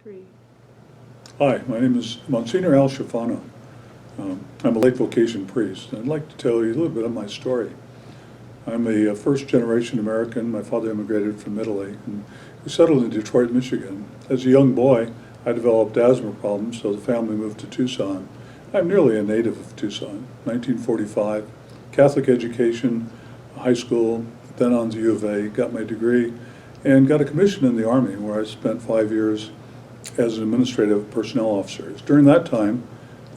3. Hi, my name is Msgr Schifano. I'm a late vocation priest, and I'd like to tell you a little bit of my story. I'm a first-generation American. My father immigrated from Italy, and we settled in Detroit, Michigan. As a young boy, I developed asthma problems, so the family moved to Tucson. I'm nearly a native of Tucson. 1945, Catholic education, high school, then on to U of A, got my degree, and got a commission in the Army, where I spent 5 years as an administrative personnel officer. It's during that time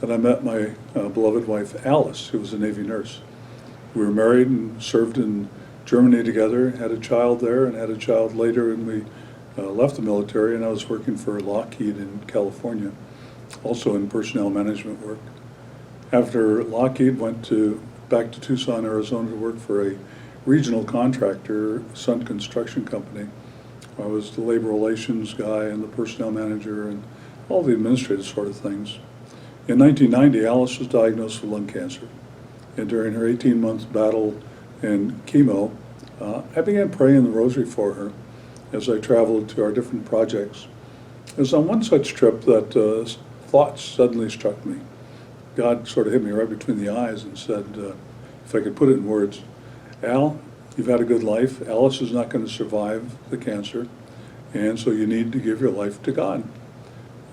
that I met my beloved wife, Alice, who was a Navy nurse. We were married and served in Germany together, had a child there, and had a child later, and we left the military, and I was working for Lockheed in California, also in personnel management work. After Lockheed, went back to Tucson, Arizona to work for a regional contractor, Sun Construction Company. I was the labor relations guy and the personnel manager and all the administrative sort of things. In 1990, Alice was diagnosed with lung cancer. And during her 18-month battle and chemo, I began praying the rosary for her as I traveled to our different projects. It was on one such trip that thoughts suddenly struck me. God sort of hit me right between the eyes and said, if I could put it in words, Al, you've had a good life. Alice is not going to survive the cancer, and so you need to give your life to God.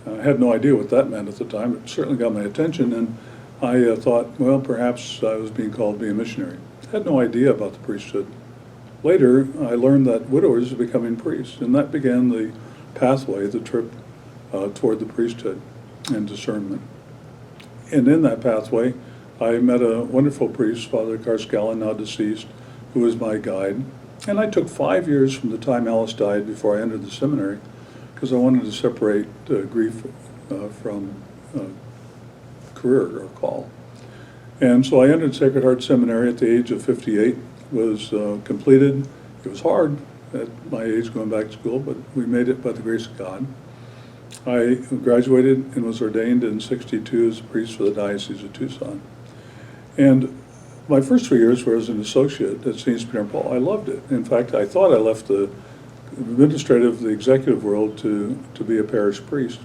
I had no idea what that meant at the time. It certainly got my attention, and I thought, well, perhaps I was being called to be a missionary. I had no idea about the priesthood. Later, I learned that widowers are becoming priests, and that began the pathway, the trip toward the priesthood and discernment. And in that pathway, I met a wonderful priest, Father Carscala, now deceased, who was my guide. And I took 5 years from the time Alice died before I entered the seminary, because I wanted to separate grief from career or call. And so I entered Sacred Heart Seminary at the age of 58, was completed. It was hard at my age going back to school, but we made it by the grace of God. I graduated and was ordained in '62 as a priest for the Diocese of Tucson. And my first 3 years were as an associate at St. Peter and Paul. I loved it. In fact, I thought I left the administrative, the executive world to be a parish priest.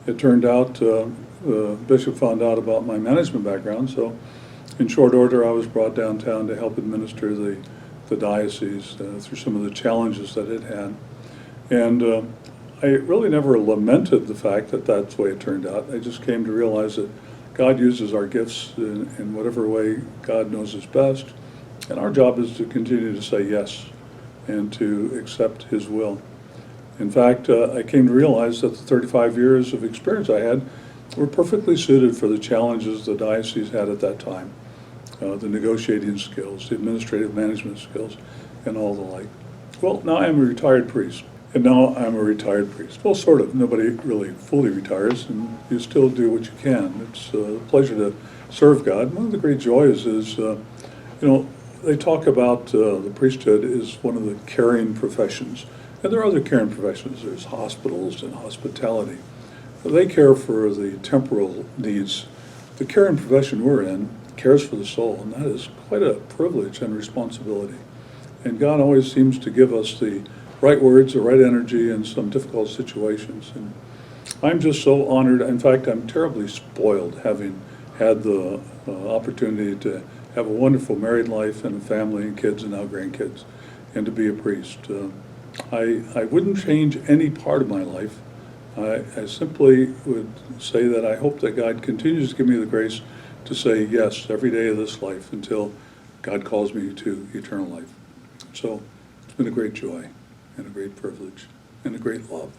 It turned out the bishop found out about my management background, so in short order I was brought downtown to help administer the diocese through some of the challenges that it had. And I really never lamented the fact that that's the way it turned out. I just came to realize that God uses our gifts in whatever way God knows is best, and our job is to continue to say yes and to accept His will. In fact, I came to realize that the 35 years of experience I had were perfectly suited for the challenges the diocese had at that time, the negotiating skills, the administrative management skills, and all the like. Well, now I'm a retired priest. And now I'm a retired priest. Well, sort of. Nobody really fully retires, and you still do what you can. It's a pleasure to serve God. One of the great joys is, they talk about the priesthood is one of the caring professions. And there are other caring professions. There's hospitals and hospitality. They care for the temporal needs. The caring profession we're in cares for the soul, and that is quite a privilege and responsibility. And God always seems to give us the right words, the right energy in some difficult situations. And I'm just so honored. In fact, I'm terribly spoiled having had the opportunity to have a wonderful married life and a family and kids and now grandkids, and to be a priest. I wouldn't change any part of my life. I simply would say that I hope that God continues to give me the grace to say yes every day of this life until God calls me to eternal life. So it's been a great joy and a great privilege and a great love.